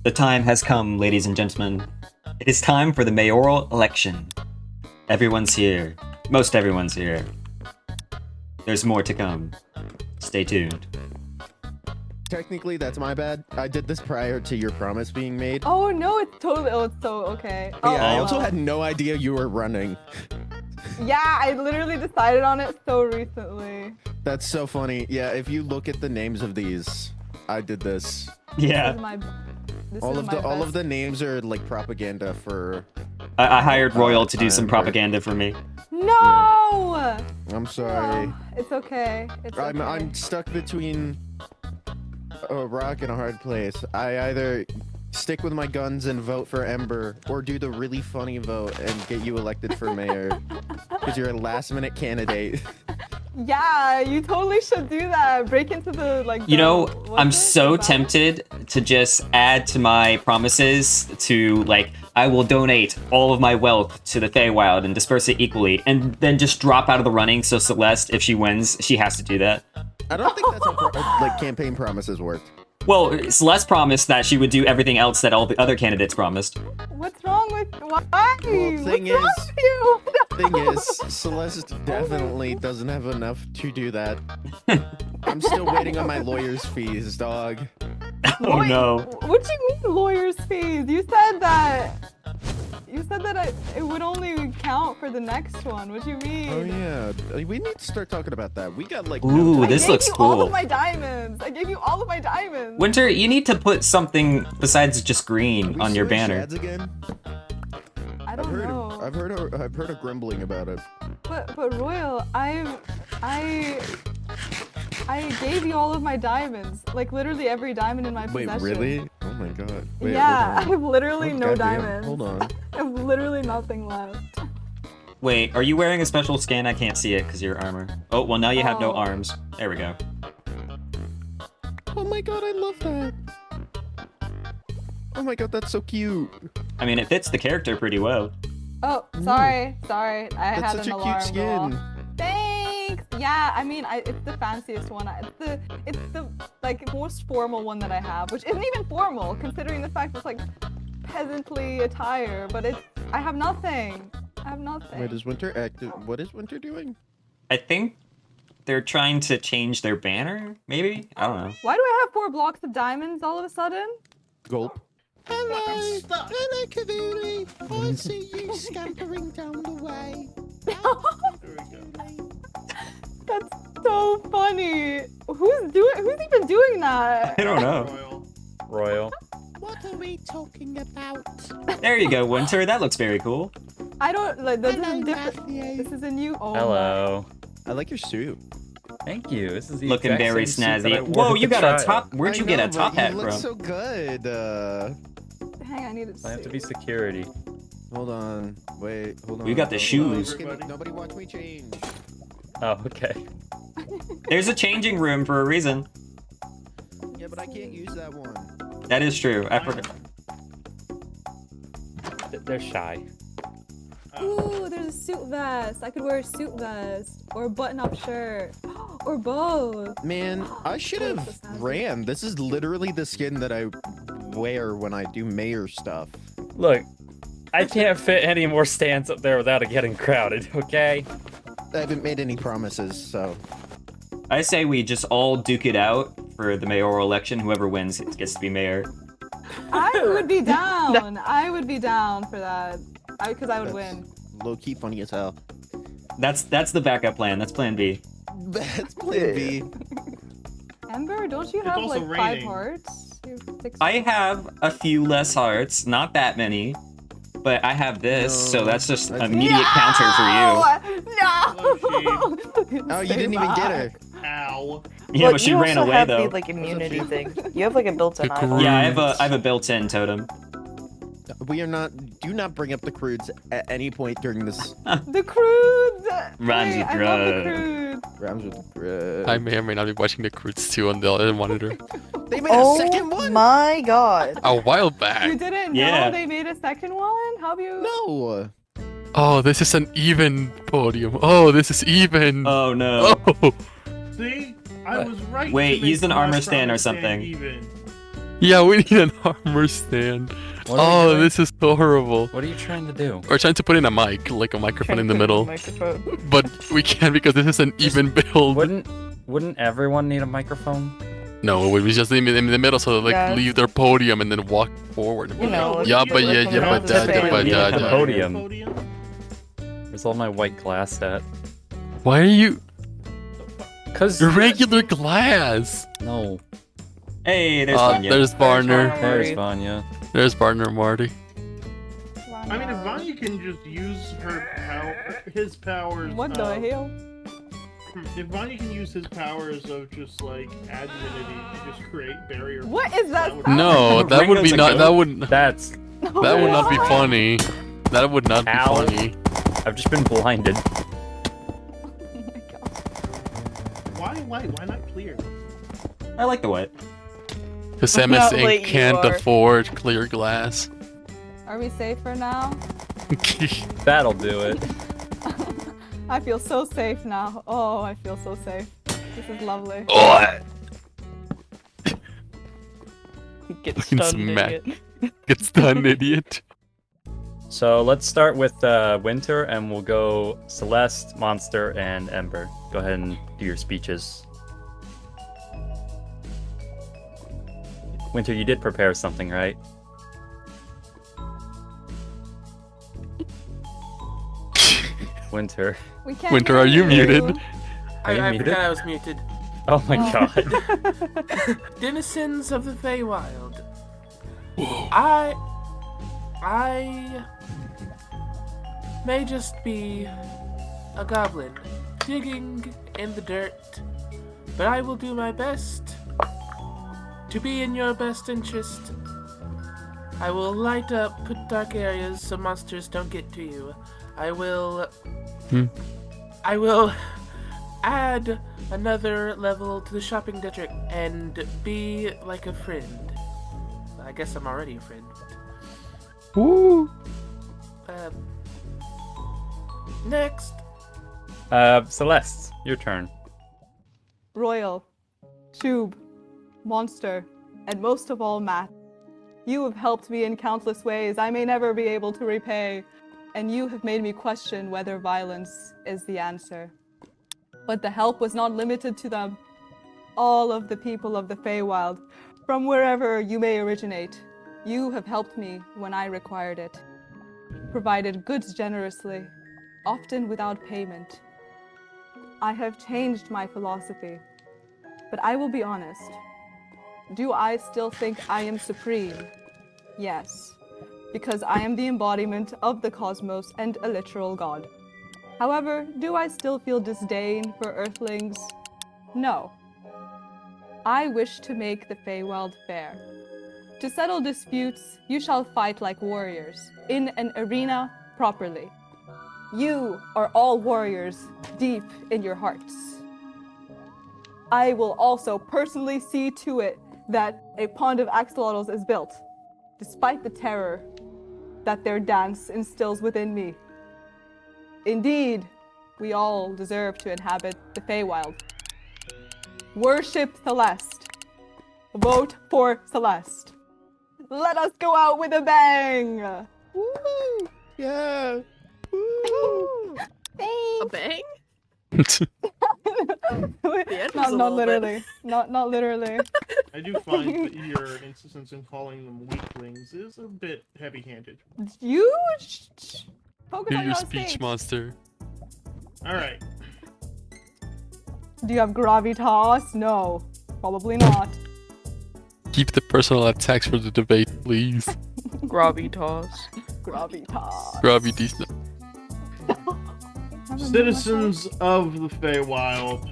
The time has come, ladies and gentlemen. It is time for the mayoral election. Everyone's here. Most everyone's here. There's more to come. Stay tuned. Technically, that's my bad. I did this prior to your promise being made. Oh no, it's totally. Oh, it's so okay. Oh, Yeah, I also had no idea you were running. Yeah, I literally decided on it so recently. That's so funny. Yeah, if you look at the names of these, I did this. Yeah. All of the names are like propaganda for. I hired Royal to do some propaganda for me. No! I'm sorry. Oh, it's okay. It's okay. I'm stuck between a rock and a hard place. I either stick with my guns and vote for Ember, or do the really funny vote and get you elected for mayor, because you're a last-minute candidate. Yeah, you totally should do that. Break into the like. You know, I'm so tempted to just add to my promises to like, I will donate all of my wealth to the Feywild and disperse it equally, and then just drop out of the running. So Celeste, if she wins, she has to do that. I don't think that's how like campaign promises work. Well, Celeste promised that she would do everything else that all the other candidates promised. What's wrong with why? Well, thing What's wrong with you? Thing is, Celeste definitely doesn't have enough to do that. I'm still waiting on my lawyer's fees, dog. Oh no. What do you mean lawyer's fees? You said that. It would only count for the next one. What do you mean? Oh yeah, we need to start talking about that. We got like. Ooh, this looks cool. I gave you all of my diamonds. I gave you all of my diamonds. Winter, you need to put something besides just green on your banner. Shads again? I don't know. I've heard a grumbling about it. But Royal, I gave you all of my diamonds. Like literally every diamond in my Wait, possession. really? Oh my god. Wait, yeah, I hold on. have literally Oh, no goddamn. diamonds. Hold on. I have literally nothing left. Wait, are you wearing a special skin? I can't see it because of your armor. Oh, well now you have no Oh. arms. There we go. Oh my god, I love that. Oh my god, that's so cute. I mean, it fits the character pretty well. Oh, sorry. I That's had such an a alarm cute skin. go off. Thanks. Yeah, I mean, it's the fanciest one. It's the like most formal one that I have, which isn't even formal considering the fact it's like peasantly attire. But I have nothing. I have nothing. Wait, is Winter active? What is Winter doing? I think they're trying to change their banner, maybe? I don't know. Why do I have 4 blocks of diamonds all of a sudden? Gulp. Hello, hello, Kavuli. I see you scampering down the way. That's so funny. Who's even doing that? I don't know. Royal. What are we talking about? There you go, Winter. That looks very cool. I don't like. This Hello, is different. Matthew. This is a new. Oh Hello. I like your suit. Thank you. This is the Looking exact very same suit that I snazzy. wore Whoa, at you the got a trial. top. Where'd you I get know, a top but hat you look from? so good. Hang on, I need to. I have to be security. Hold on. Wait, hold on. You got the shoes. Nobody watch me change. Oh, okay. There's a changing room for a reason. Yeah, but I can't use that one. That is true. I forgot. They're shy. Ooh, there's a suit vest. I could wear a suit vest or a button-up shirt or both. Man, I should have ran. This is literally the skin that I wear when I do mayor stuff. Look, I can't fit any more stands up there without it getting crowded, okay? I haven't made any promises, so. I say we just all duke it out for the mayoral election. Whoever wins gets to be mayor. I would be down. I would be down for that. Because I would win. Low-key funny as hell. That's the backup plan. That's plan B. That's plan B. Ember, don't you have also like 5 raining. hearts? You have 6 I have a few less hearts, not that many, but I have this, so that's just immediate counter for you. No! Oh, you didn't even get her. Ow. Yeah, but she ran away have though. the like immunity thing. You have like a built-in The eyeball. Yeah, I have a built-in totem. We are not. Do not bring up the crudes at any point during this. The crudes! Rhymes with I love the grud. crudes. Rhymes with the crud. I may or may not be watching the Croods too on the other monitor. They made Oh a second one. my god. A while You back. didn't Yeah. know they made a second one? How have you? No. Oh, this is an even podium. Oh, this is even. Oh no. Oh. See? I was right. Wait, to make use an the armor last stand or promise something. even. Yeah, we need an armor stand. What are we Oh, doing? this is so horrible. What are you trying to do? We're trying to put in a mic, like a microphone in the middle, Microphone. but we can't because this is an even build. Wouldn't everyone need a microphone? No, we just in the middle, so like Yeah. leave their podium and then walk forward. You know, Yeah, like, but yeah, from yeah, around but the that, fan. but Yeah, that, the yeah. podium. Where's all my white glass at? Why are you Cause regular glass? no, Hey, there's Vanya. There's Varner. there's Vanya. There's Varner Marty. I mean, if Vanya can just use his powers. What the hell? If Vanya can use his powers of just like add divinity to just create barrier. What is that? would- sound? No, that would be Ringo's a not. goat. That would. That's. That would not be funny. That would not be Ow. funny. I've just been blinded. Oh my god. Why not clear? I like the wet. Because Not MS like Inc. you can't are. afford clear glass. Are we safe for now? That'll do it. I feel so safe now. Oh, I feel so safe. This is lovely. Oh, Get Fucking stunned, smack. idiot. it's done, idiot. So let's start with Winter, and we'll go Celeste, Monster, and Ember. Go ahead and do your speeches. Winter, you did prepare something, right? Winter. We can't Winter, hear are you muted? Are you I muted? forgot I was muted. Oh my god. Denizens of the Feywild. Whoa. I may just be a goblin digging in the dirt, but I will do my best to be in your best interest. I will light up dark areas so monsters don't get to you. I will add another level to the shopping district and be like a friend. I guess I'm already a friend. Woo. Next. Celeste, your turn. Royal, Tube, Monster, and most of all, Matt. You have helped me in countless ways I may never be able to repay, and you have made me question whether violence is the answer. But the help was not limited to them. All of the people of the Feywild, from wherever you may originate, you have helped me when I required it. Provided goods generously, often without payment. I have changed my philosophy, but I will be honest. Do I still think I am supreme? Yes, because I am the embodiment of the cosmos and a literal god. However, do I still feel disdain for earthlings? No. I wish to make the Feywild fair. To settle disputes, you shall fight like warriors, in an arena properly. You are all warriors deep in your hearts. I will also personally see to it that a pond of axolotls is built, despite the terror that their dance instills within me. Indeed, we all deserve to inhabit the Feywild. Worship Celeste. Vote for Celeste. Let us go out with a bang! Woo! Yeah. Woo! Thanks. A bang? not was a not little bit. literally. Not literally. I do find that your insistence in calling them weaklings is a bit heavy-handed. You focus Do on your your speech, speech. monster. All right. Do you have gravitas? No, probably not. Keep the personal attacks for the debate, please. Gravitas. Gravitas. Gravity. Citizens of the Feywild,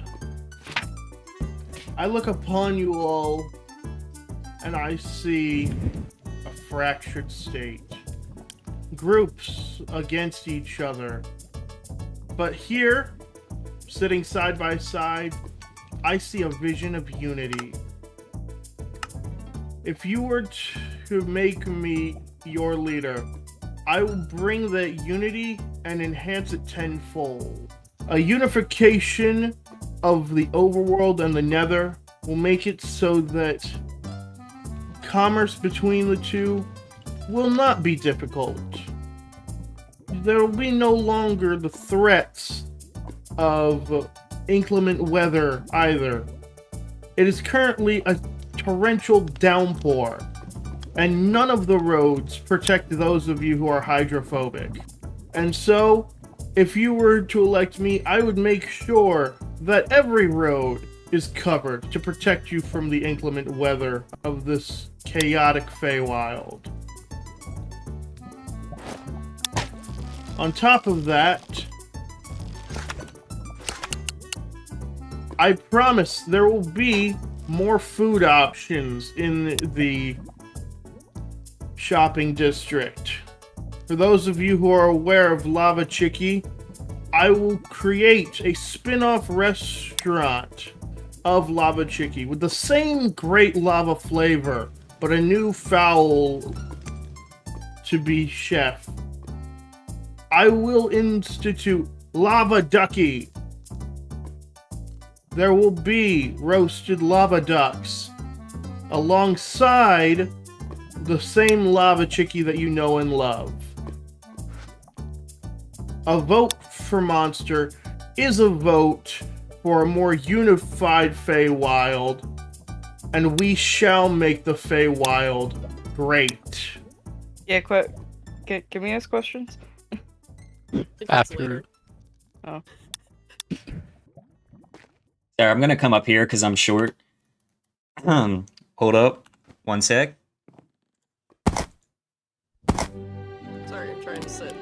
I look upon you all and I see a fractured state. Groups against each other. But here, sitting side by side, I see a vision of unity. If you were to make me your leader, I will bring that unity and enhance it tenfold. A unification of the overworld and the nether will make it so that commerce between the two will not be difficult. There will be no longer the threats of inclement weather either. It is currently a torrential downpour, and none of the roads protect those of you who are hydrophobic. And so, if you were to elect me, I would make sure that every road is covered to protect you from the inclement weather of this chaotic Feywild. On top of that, I promise there will be more food options in the shopping district. For those of you who are aware of Lava Chicky, I will create a spin-off restaurant of Lava Chicky with the same great lava flavor, but a new fowl to be chef. I will institute Lava Ducky. There will be roasted lava ducks alongside the same Lava Chicky that you know and love. A vote for Monster is a vote for a more unified Feywild, and we shall make the Feywild great. Yeah, quick. Can we ask questions? After. Oh. There, I'm gonna come up here because I'm short. Hold up. One sec. Sorry, I'm trying to sit.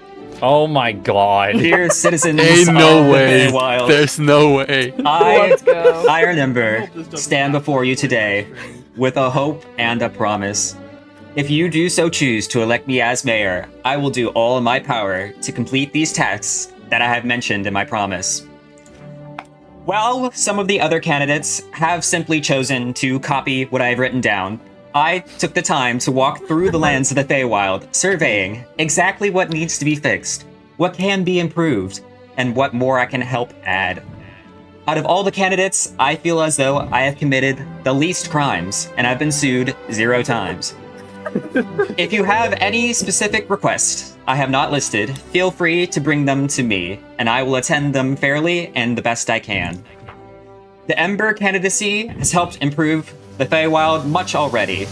Oh my god. Dear citizens Ain't no of way. the Feywild, There's no way. Let's go. Iron Ember, stand before you today with a hope and a promise. If you do so choose to elect me as mayor, I will do all in my power to complete these tasks that I have mentioned in my promise. While some of the other candidates have simply chosen to copy what I have written down, I took the time to walk through the lands of the Feywild, surveying exactly what needs to be fixed, what can be improved, and what more I can help add. Out of all the candidates, I feel as though I have committed the least crimes, and I've been sued 0 times. If you have any specific requests I have not listed, feel free to bring them to me, and I will attend them fairly and the best I can. The Ember candidacy has helped improve the Feywild much already.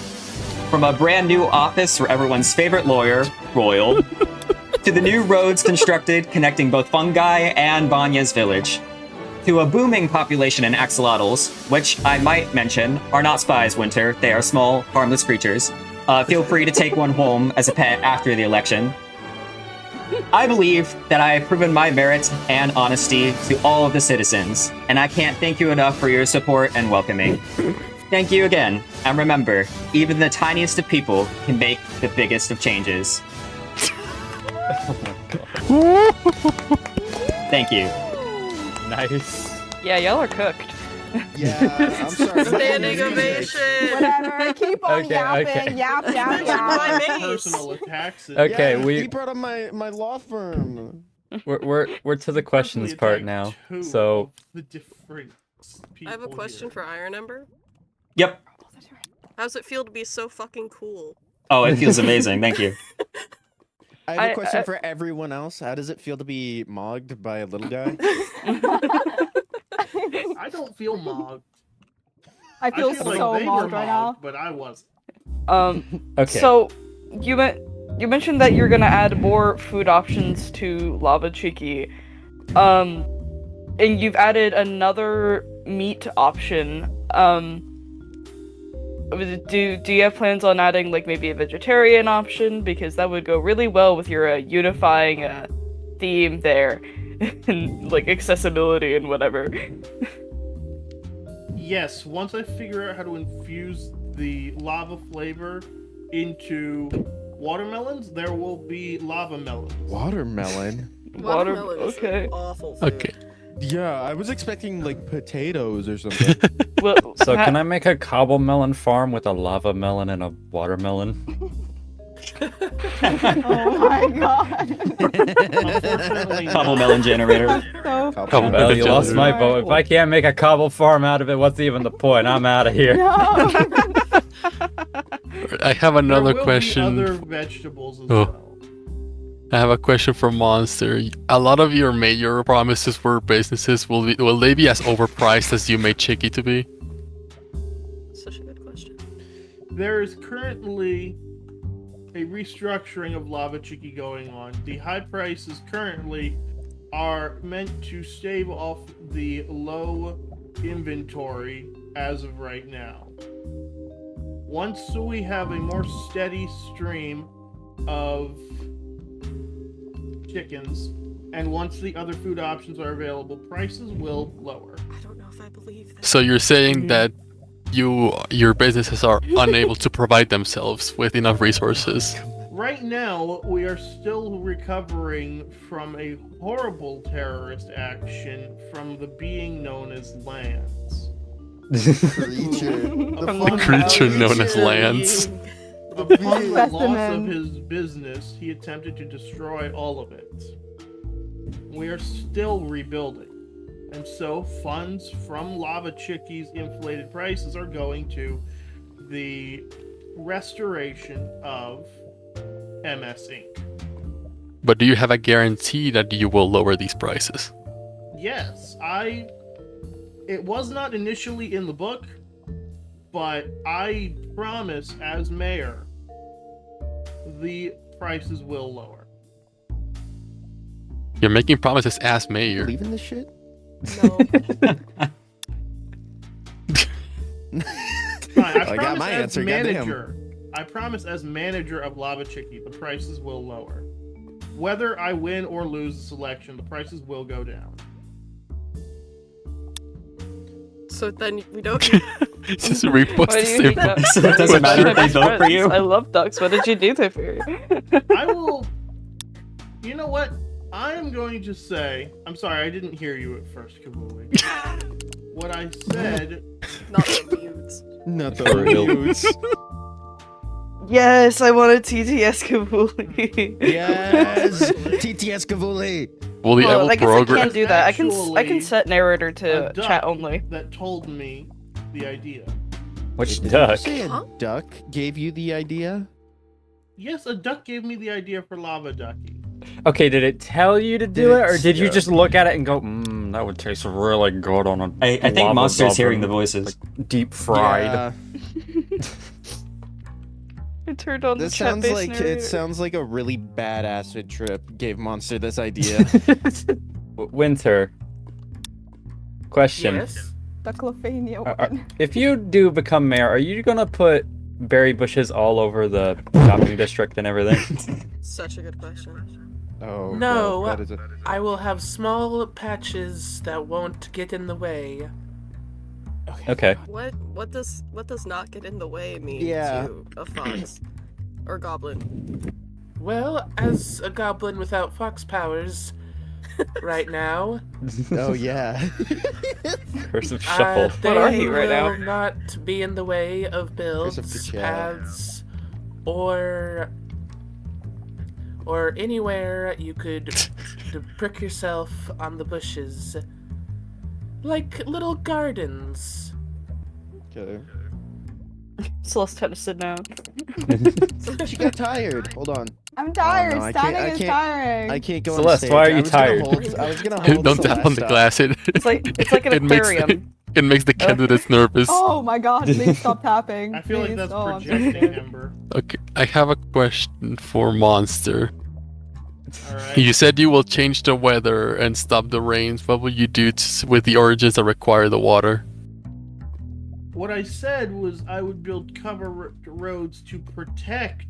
From a brand new office for everyone's favorite lawyer, Royal, to the new roads constructed connecting both Fungi and Vanya's village, to a booming population in axolotls, which I might mention are not spies, Winter. They are small, harmless creatures. Feel free to take one home as a pet after the election. I believe that I have proven my merit and honesty to all of the citizens, and I can't thank you enough for your support and welcoming. Thank you again, and remember, even the tiniest of people can make the biggest of changes. Thank you. Nice. Yeah, y'all are cooked. Yeah, I'm sorry. Standing ovation. Whatever. Keep on Okay, yapping. okay. Yap, yap, Mention yap. my mace. Personal attacks. Okay, Yeah, we- he brought up my law firm. We're to the questions part now. So the different I have a question for Iron Ember. Yep. How's it feel to be so fucking cool? Oh, it feels amazing. Thank you. I have a I- question I- for everyone else. How does it feel to be mogged by a little guy? I don't feel mogged. I feel like so they were mogged right now. but I wasn't. okay. So you mentioned that you're gonna add more food options to Lava Chicky, and you've added another meat option. Do you have plans on adding like maybe a vegetarian option, because that would go really well with your unifying theme there, and like accessibility and whatever. Yes, once I figure out how to infuse the lava flavor into watermelons, there will be lava melons. Watermelon? Watermelon is okay. an awful food. Okay. Yeah, I was expecting like potatoes or something. Well, So can I make a cobble melon farm with a lava melon and a watermelon? Oh my god. Unfortunately, Cobble not. melon generator. So Cobble Well, you melon lost my generator. vote. If I can't make a cobble farm out of it, what's even the point? I'm out of here. no. I have another there will question. Be other vegetables as Oh. well. I have a question for Monster. A lot of your mayor promises for businesses will they be as overpriced as you made Chicky to be? Such a good question. There is currently a restructuring of Lava Chicky going on. The high prices currently are meant to stave off the low inventory as of right now. Once we have a more steady stream of chickens, and once the other food options are available, prices will lower. I don't know if I believe that. So you're saying that your businesses are unable to provide themselves with enough resources. Right now, we are still recovering from a horrible terrorist action from the being known as Lance. Creature. Upon Creature known as being- Lance. Upon the loss of Specimen. his business, he attempted to destroy all of it. We are still rebuilding. And so funds from Lava Chicky's inflated prices are going to the restoration of MS Inc. But do you have a guarantee that you will lower these prices? Yes, it was not initially in the book, but I promise as mayor, the prices will lower. You're making promises as mayor. Believe in this shit? No. Fine, I I got promise my as answer, goddamn. manager. I promise as manager of Lava Chicky, the prices will lower. Whether I win or lose the selection, the prices will go down. So then we don't. Just repost Why the do you same think that? So it doesn't matter They're if they best vote for you? friends. I love ducks. What did you do to Fury? I will. You know what? I am going to say. I'm sorry, I didn't hear you at first, Kavuli. What I said. Not the mutes. Not the For real. reviews. Yes, I wanted TTS Kavuli. Yes! TTS Cavuli! Will the Well, Apple I guess I program? can't do that. I can Actually, set narrator a to duck chat only. That told me the idea. Which Did duck? you say a Huh? duck gave you the idea? Yes, a duck gave me the idea for Lava Ducky. Okay, did it tell you to do Did it, it- or did you yeah. just look at it and go, that would taste really good on a I think lava Monster's hearing the goblin, voices. like, deep fried. Yeah, I turned on this the sounds chat-based like narrator. it sounds like a really bad acid trip gave Monster this idea. Winter. Question. Yes. Ducklefania Are- one. If you do become mayor, are you gonna put berry bushes all over the shopping district and everything? Such a good question. Oh No. God, that is a... I will have small patches that won't get in the way. Okay. What does not get in the way mean Yeah. to a fox or goblin? Well, as a goblin without fox powers, right now, Oh yeah. Curse of shuffle. they What are you right now? will not be in the way of builds, Kachab. paths, or anywhere you could prick yourself on the bushes, like little gardens. Okay. Celeste had to sit down. She got tired. Hold on. I'm tired. no, I Standing can't- I is can't- tiring. I can't go on Celeste, stage. why are you I was gonna tired? I was gonna hold Don't tap on the Celeste up. glass. It's like an it makes aquarium. it makes the candidates nervous. Oh my god, please stop tapping. I feel like Please. that's Oh, I'm projecting, Ember. Okay, I have a question for Monster. Alright. You said you will change the weather and stop the rains. What will you do with the origins that require the water? What I said was I would build cover roads to protect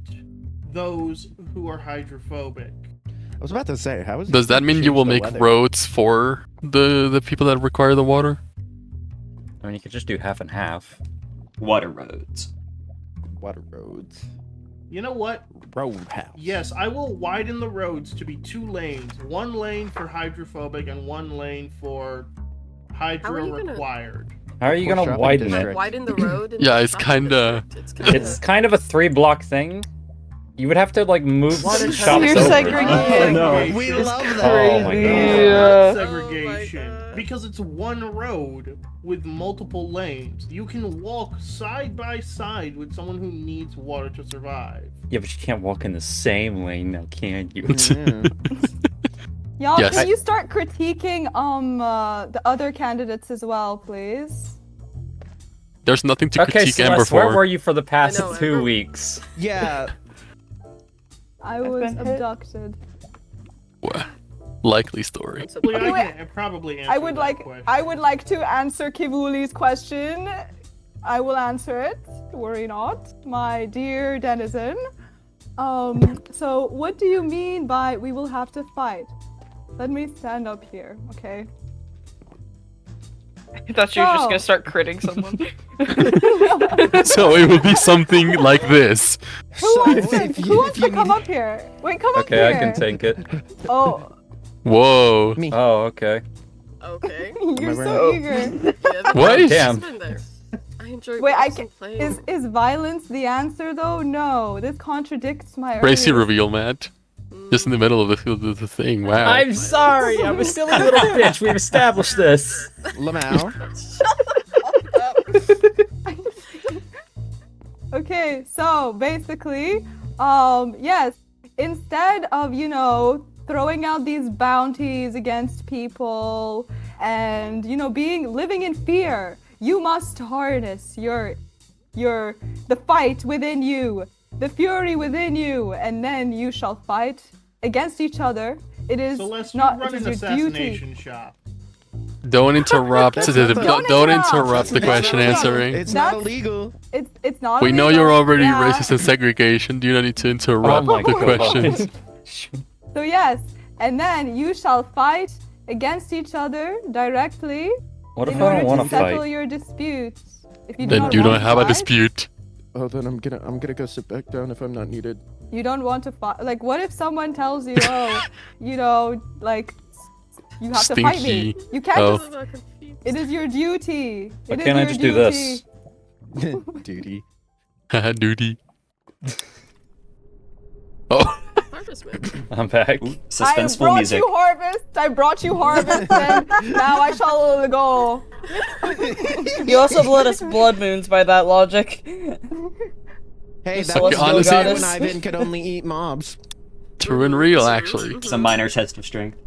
those who are hydrophobic. I was about to say, how is Does that mean you will make roads for the people that require the water? I mean, you could just do half and half. Water roads. water roads? You know what? Roadhouse. Yes, I will widen the roads to be 2 lanes. 1 lane for hydrophobic and 1 lane for How are you hydro gonna- required. How are you For gonna shopping widen district. it? Widen the road. in Yeah, the it's shopping kinda- district. It's kind of a 3-block thing. You would have to like move What some is shops You're over. segregating. Oh, no. We It's love that. Oh my crazy. god. Yeah. Segregation. Oh my Because it's one road with multiple lanes. You can walk side by side with someone who needs water to survive. Yeah, but you can't walk in the same lane now, can you? Y'all, Yes. can you start critiquing the other candidates as well, please? There's nothing to Okay, critique Amber Celeste, where for. were you for the past I know, 2 Amber. weeks? Yeah. I was been hit. abducted. Well, likely story. So- Well, Okay, I wait. can probably answer I would that like question. I would like to answer Kivuli's question. I will answer it. Worry not, my dear denizen. So what do you mean by we will have to fight? Let me stand up here, okay? I thought you were just So- gonna start critting someone. So it will be something like this. Who wants to, if you- who wants if you to come need- up here? Wait, come up Okay, here. I can take it. Oh, Whoa. Me. Oh, okay. Okay. you're I so right? eager. Yeah, What? Damn. been there. I enjoy Wait, I watching playing. Is violence the answer though? No, this contradicts my Crazy earlier- reveal, Matt. Just in the middle of the thing. Wow. I'm sorry, I'm a silly little bitch. We've established this. Lamau. Okay, so basically, yes, instead of, throwing out these bounties against people and, living in fear, you must harness the fight within you, the fury within you, and then you shall fight against each other. It is Celeste, not you run it an is your duty. assassination shop. Don't interrupt. That's the, not the- don't, Don't interrupt the interrupt. question No, no, no. answering. It's not That's- illegal. It's not We know illegal, you're already yeah. racist and segregation. Do you not need to Oh interrupt my the god. questions? So yes, and then you shall fight against each other directly What if in I order don't want to to settle fight? your disputes. If you do Then not you want don't to have a fight, dispute. Oh, then I'm gonna go sit back down if I'm not needed. You don't want to fight. Like, what if someone tells you, oh, you have to fight me? Stinky. You can't. Oh. Just, it is your duty. Why It is can't I your just do duty. this? Duty. Haha, duty. Oh, Harvestman. I'm back. I Suspenseful brought music. you harvest. I brought you harvest, and now I shall go. You also let us blood moons by that logic. Hey, So that was honestly- so good when Ivan could only eat mobs. true and real, actually. It's a minor test of strength.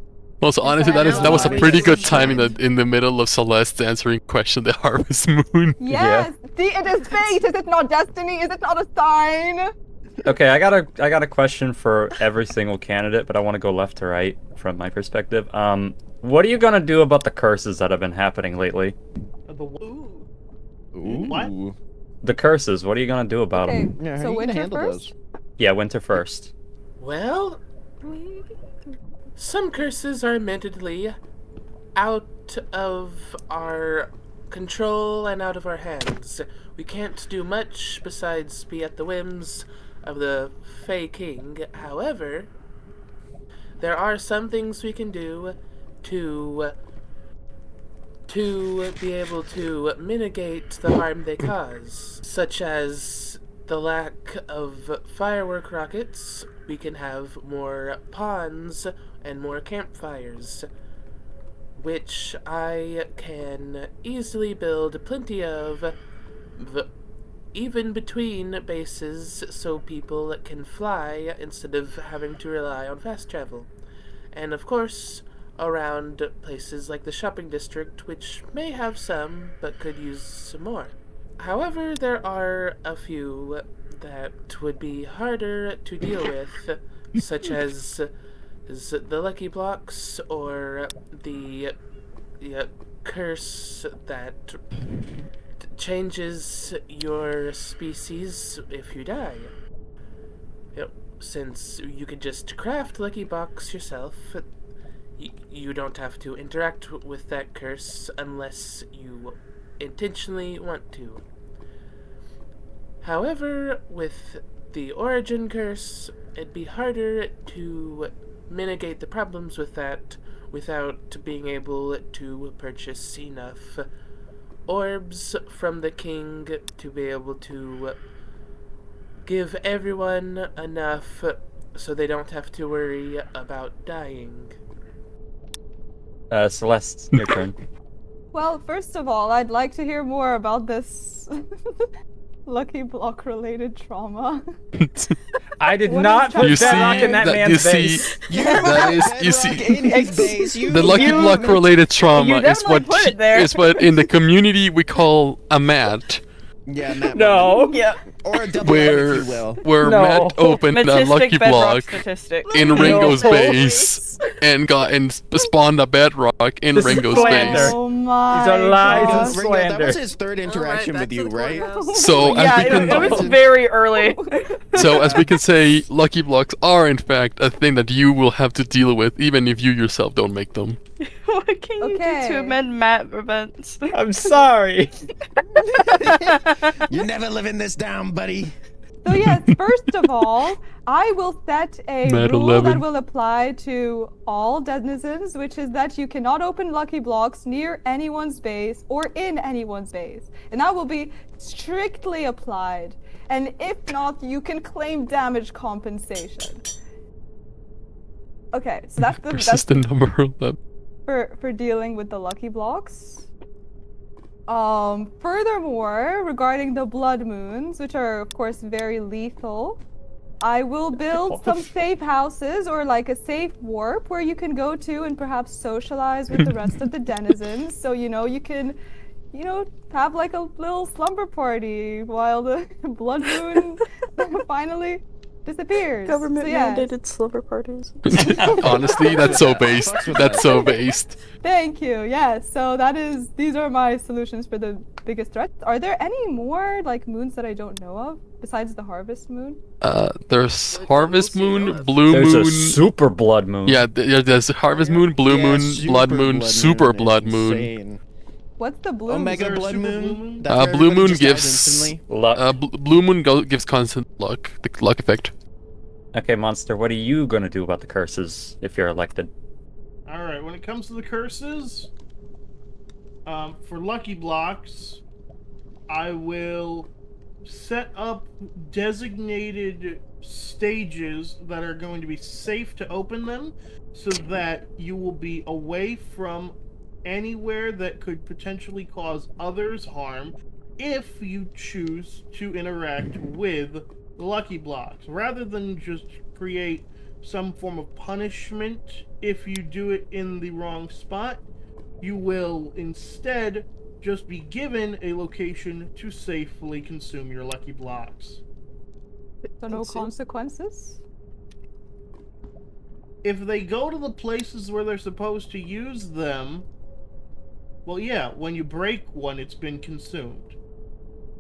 Well, so honestly, I that was a know. pretty good time in the middle of Celeste answering question the Harvest Moon. Yes. See, it is fate. Is it not destiny? Is it not a sign? Okay, I got a question for every single candidate, but I want to go left to right from my perspective. What are you gonna do about the curses that have been happening lately? Ooh. Ooh. What? The curses. What are you gonna do about Okay. them? Yeah, how So are you gonna winter handle first? those? Yeah, winter first. Well, some curses are admittedly out of our control and out of our hands. We can't do much besides be at the whims of the Fey King. However, there are some things we can do to be able to mitigate the harm they cause, such as the lack of firework rockets. We can have more ponds and more campfires, which I can easily build plenty of, even between bases, so people can fly instead of having to rely on fast travel. And of course, around places like the shopping district, which may have some, but could use some more. However, there are a few that would be harder to deal with, such as the lucky blocks or the curse that changes your species if you die. Since you could just craft lucky blocks yourself, you don't have to interact with that curse unless you intentionally want to. However, with the origin curse, it'd be harder to mitigate the problems with that without being able to purchase enough orbs from the king to be able to give everyone enough so they don't have to worry about dying. Celeste, your turn. Well, first of all, I'd like to hear more about this lucky block related trauma. I did What not is put You bedrock see in that that- man's you see- face. That is, you see, in his base. the lucky block related trauma is definitely what put it there. is what in the community we call a mat, Yeah, Matt. No. Yeah. Or a double where if you will. No. Matt opened a Statistic lucky bedrock block statistic. in Ringo's No. base and spawned a bedrock in This is Ringo's slander. base. Oh my These are lies and god. Ringo, that slander. was his third interaction with you, right? So Yeah, as we it can, was very early. so as we can say, lucky blocks are in fact a thing that you will have to deal with, even if you yourself don't make them. What can you do Okay. to amend map events? I'm sorry. You're never living this down, buddy. So yes, first of all, I will set a Matt rule 11. that will apply to all denizens, which is that you cannot open lucky blocks near anyone's base or in anyone's base. And that will be strictly applied. And if not, you can claim damage compensation. Okay, so that's that's Persistent number 11. for dealing with the lucky blocks. Furthermore, regarding the blood moons, which are of course very lethal, I will build some safe houses or like a safe warp where you can go to and perhaps socialize with the rest of the denizens. So you can, have like a little slumber party while the blood moon finally disappears. Government So, yes. mandated slumber parties. Honestly, that's so based. Fucks with That's that. so based. Thank you. Yes. So these are my solutions for the biggest threats. Are there any more like moons that I don't know of besides the harvest moon? There's Harvest Moon, Blue There's Moon. a super blood moon. Yeah, there's Harvest Moon, Blue Yeah, Moon, super Blood Moon, Super is Blood Moon. insane. What's the blue Omega there a Blood super Moon. blue moon? That's where Blue everybody Moon just dies gives- instantly. Luck. Blue Moon gives constant luck, the luck effect. Okay, Monster, what are you gonna do about the curses if you're elected? Alright, when it comes to the curses, for lucky blocks, I will set up designated stages that are going to be safe to open them so that you will be away from anywhere that could potentially cause others harm if you choose to interact with the lucky blocks, rather than just create some form of punishment if you do it in the wrong spot. You will instead just be given a location to safely consume your lucky blocks. So no consequences? If they go to the places where they're supposed to use them, well, yeah, when you break one, it's been consumed.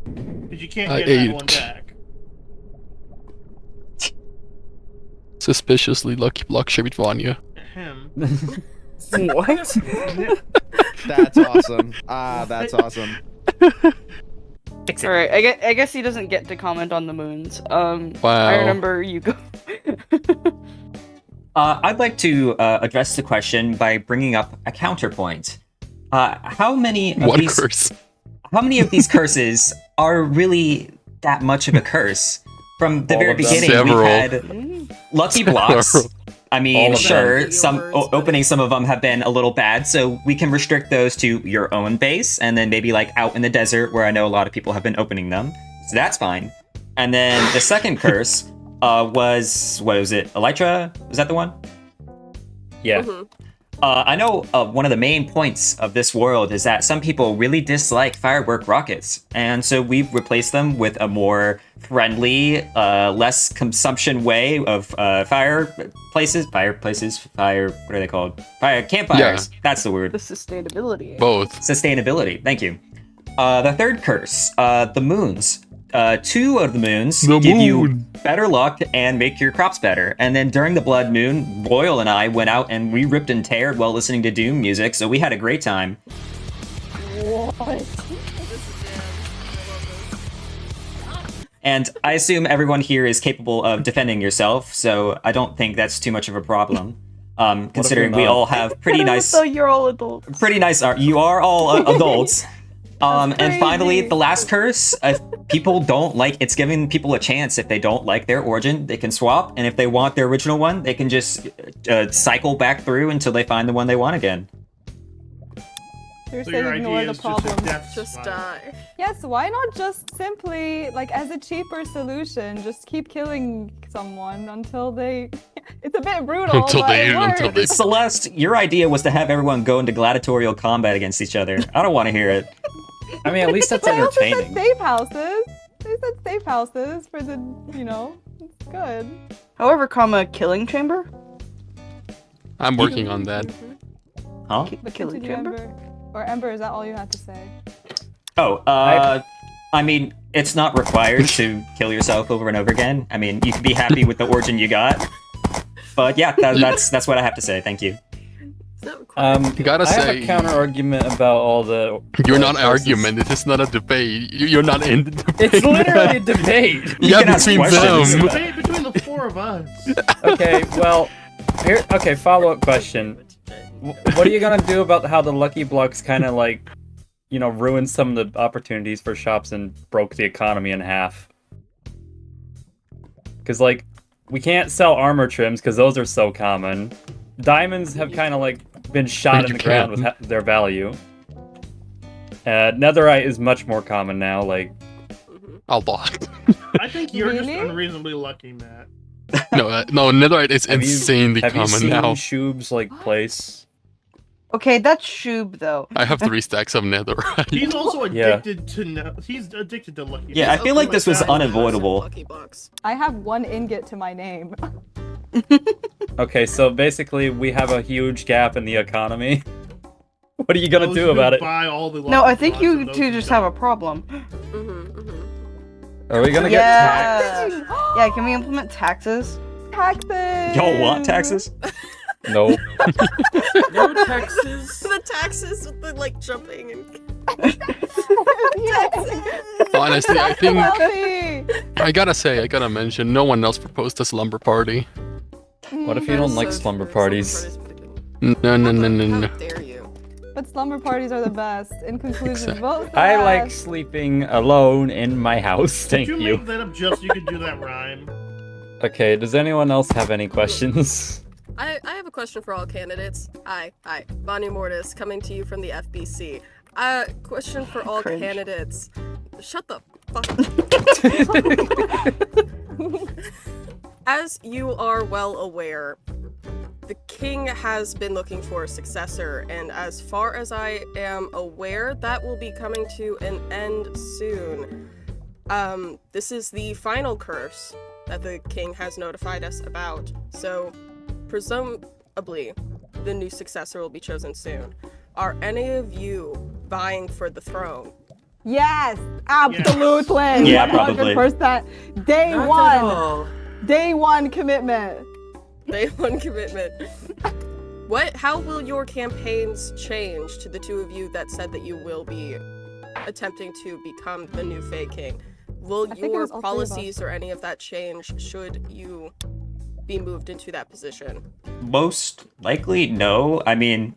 Because you can't I get ate that one it. back. Suspiciously lucky block Vanya. Ahem. What? That's awesome. That's awesome. Fix it. Alright, I guess he doesn't get to comment on the moons. Wow. I remember you go. I'd like to address the question by bringing up a counterpoint. How many of What these? curse? How many of these curses are really that much of a curse? From the All very of them. beginning, Several. we've had lucky blocks. I All mean, of sure, them. some Words, but- opening some of them have been a little bad, so we can restrict those to your own base, and then maybe like out in the desert where I know a lot of people have been opening them. So that's fine. And then the second curse was, what was it? Elytra? Was that the one? Yeah. Mhm. I know one of the main points of this world is that some people really dislike firework rockets, and so we've replaced them with a more friendly, less consumption way of fireplaces. What are they called? Fire campfires. That's the The word. sustainability. Both. Sustainability. Thank you. The third curse, the moons. 2 of the moons The give you moon. better luck and make your crops better. And then during the blood moon, Boyle and I went out and we ripped and teared while listening to Doom music, so we had a great time. And I assume everyone here is capable of defending yourself, so I don't think that's too much of a problem. Considering we not? all have pretty nice, So you're all adults. pretty nice art. You are all adults. And finally, crazy. the last curse. If people don't like, it's giving people a chance. If they don't like their origin, they can swap, and if they want their original one, they can just cycle back through until they find the one they want again. You're So saying your ignore idea the is just a problem. death Just spiral. die. Yes, why not just simply, like, as a cheaper solution, just keep killing someone until they... It's a bit brutal, Until but they- it works. until they- Celeste, your idea was to have everyone go into gladiatorial combat against each other. I don't want to hear it. I mean, at least that's They also said entertaining. safe houses. They said safe houses for the, you know, it's good. However, killing chamber? I'm working on that. Huh? But Killing continue, chamber? Ember. Or Ember, is that all you had to say? Oh, I mean, it's not required to kill yourself over and over again. I mean, you can be happy with the origin you got. But yeah, that's what I have to say. Thank you. It's not required. Gotta I have say- a counter argument about all the. You're all not the an choices. argument. This is not a debate. You're not in the debate. It's literally a debate. Yeah, can ask between questions. them. Debate between the four of us. Okay, well, here. Okay, follow-up question. What are you gonna do about how the Lucky Blocks kind of like, you know, ruined some of the opportunities for shops and broke the economy in half? Because like, we can't sell armor trims because those are so common. Diamonds have kind of like been shot in You the ground with can. their value. Netherite is much more common now. Like, A lot. I think you're Really? just unreasonably lucky, Matt. No, Netherite is have insanely have you common seen now. Shoob's like place? Okay, that's Shoob though. I have 3 stacks of Netherite. He's also Yeah. addicted to he's addicted to lucky. Yeah, I Blocks. feel like this was Oh my God, unavoidable. Lucky box. I have 1 ingot to my name. Okay, so basically we have a huge gap in the economy. What are you gonna Those do who about it? buy all the No, lucky I think blocks you and those two who just don't. have a problem. Are we gonna get taxed? Yeah. Yeah, can we implement taxes? Taxes! Y'all want taxes? No. No taxes. The taxes with the like jumping and Honestly, I think Wealthy! I gotta mention, no one else proposed a slumber party. What if you don't like slumber parties? No. How dare you? But slumber parties are the best. In conclusion, Exactly. vote I for like us. sleeping alone in my house. Thank Did you you. make that up just so you could do that rhyme? Okay, does anyone else have any questions? I have a question for all candidates. Hi, Bonnie Mortis, coming to you from the FBC. Question for all Cringe. candidates. Shut the fuck up. As you are well aware, the king has been looking for a successor, and as far as I am aware, that will be coming to an end soon. This is the final curse that the king has notified us about, so presumably the new successor will be chosen soon. Are any of you vying for the throne? Yes, absolutely. Yeah, probably. 100%. Day Not at one. all. Day one commitment. Day one commitment. How will your campaigns change to the two of you that said that you will be attempting to become the new Fae King? Will I think it your was all three of us. policies or any of that change should you be moved into that position? Most likely, no. I mean,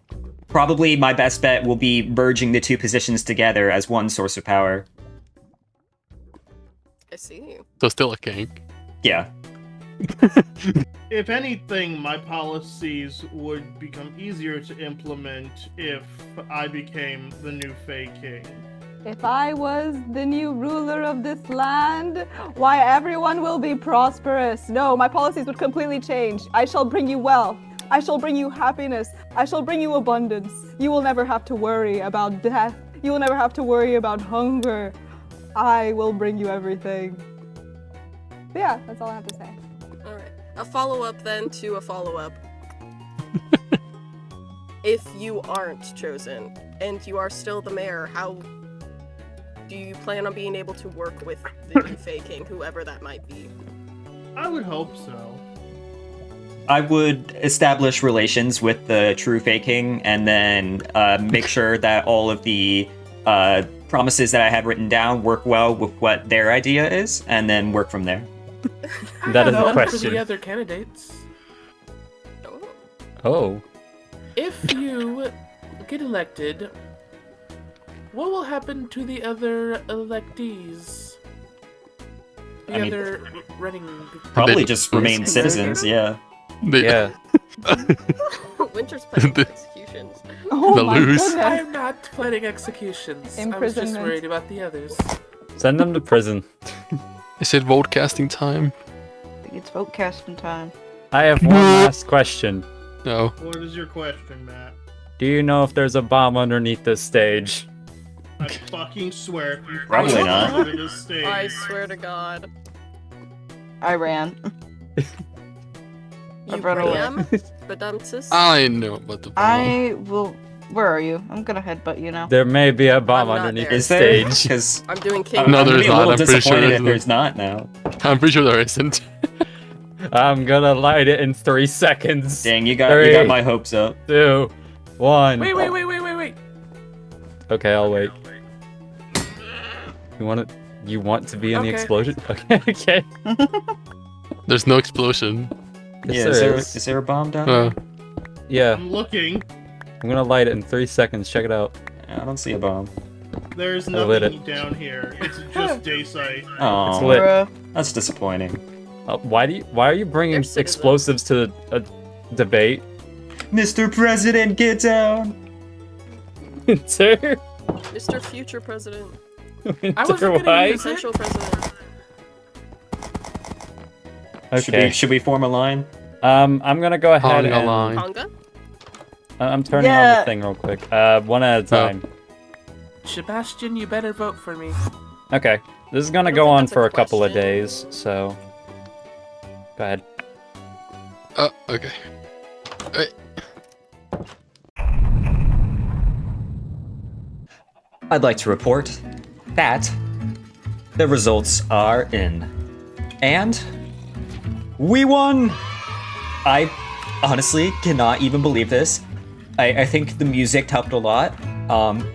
probably my best bet will be merging the two positions together as one source of power. I see. So still a king. Yeah. If anything, my policies would become easier to implement if I became the new Fae King. If I was the new ruler of this land, why everyone will be prosperous. No, my policies would completely change. I shall bring you wealth. I shall bring you happiness. I shall bring you abundance. You will never have to worry about death. You will never have to worry about hunger. I will bring you everything. But yeah, that's all I have to say. All right. A follow-up then to a follow-up. If you aren't chosen and you are still the mayor, how do you plan on being able to work with the new Fae King, whoever that might be? I would hope so. I would establish relations with the true Fae King and then make sure that all of the promises that I have written down work well with what their idea is, and then work from there. That is the One for the question. other candidates. Oh. Oh. If you get elected, what will happen to the other electees? The I mean, other running. Probably They- just remain Yes. citizens, yeah. They- Yeah. Winter's planning executions. Oh The my lose. goodness. I'm not planning executions. I was just Imprisonment. worried about the others. Send them to prison. Is it vote casting time? I think it's vote casting time. I have one last question. No. What is your question, Matt? Do you know if there's a bomb underneath this stage? I fucking swear if you Probably throw not. something into this stage, I swear to God. I ran. You run away. ram, Badumtsis. I know about the bomb. I will. Where are you? I'm gonna headbutt you now. There may be a bomb I'm not underneath there. the Is there? stage. Because I'm doing king. No, I'm gonna there's be a not. little I'm pretty sure disappointed there's if not. there's not now. I'm pretty sure there isn't. I'm gonna light it in 3 seconds. Dang, you got Three. my hopes up. 2, 1. Wait. Okay, I'll wait. You want to be in the Okay. explosion? Okay. There's no explosion. Yes, Yeah, there is there a bomb down Uh, there? Yeah, I'm looking. I'm gonna light it in 3 seconds. Check it out. I don't see a bomb. There's I lit nothing down here. It's just Daysite. Oh, It's lit. Bruh. that's disappointing. Why are you bringing They're citizens. explosives to a debate? Mr. President, get down! Winter? Mr. Future President. I wasn't Winter, gonna why? use it. Potential President. Okay. Should we form a line? I'm gonna go ahead on the and line. Conga? I'm turning on Yeah. the thing real quick. One at a time. Sebastian, you better vote for me. Okay. This is gonna I don't go think on that's a for a couple of question. days, so go ahead. Okay. I'd like to report that the results are in. And we won! I honestly cannot even believe this. I think the music helped a lot.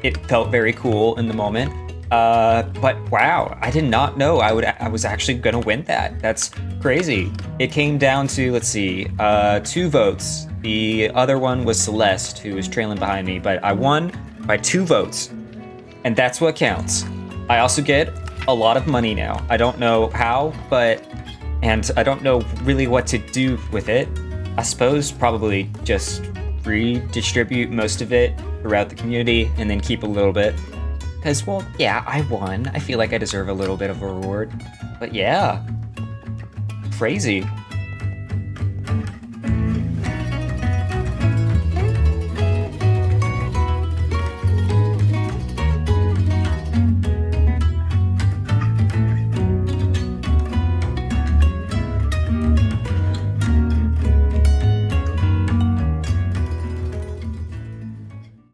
It felt very cool in the moment. But wow, I did not know I was actually gonna win that. That's crazy. It came down to, let's see, 2 votes. The other one was Celeste, who was trailing behind me, but I won by 2 votes. And that's what counts. I also get a lot of money now. I don't know how, and I don't know really what to do with it. I suppose probably just redistribute most of it throughout the community and then keep a little bit. Because, well, yeah, I won. I feel like I deserve a little bit of a reward. But yeah, crazy.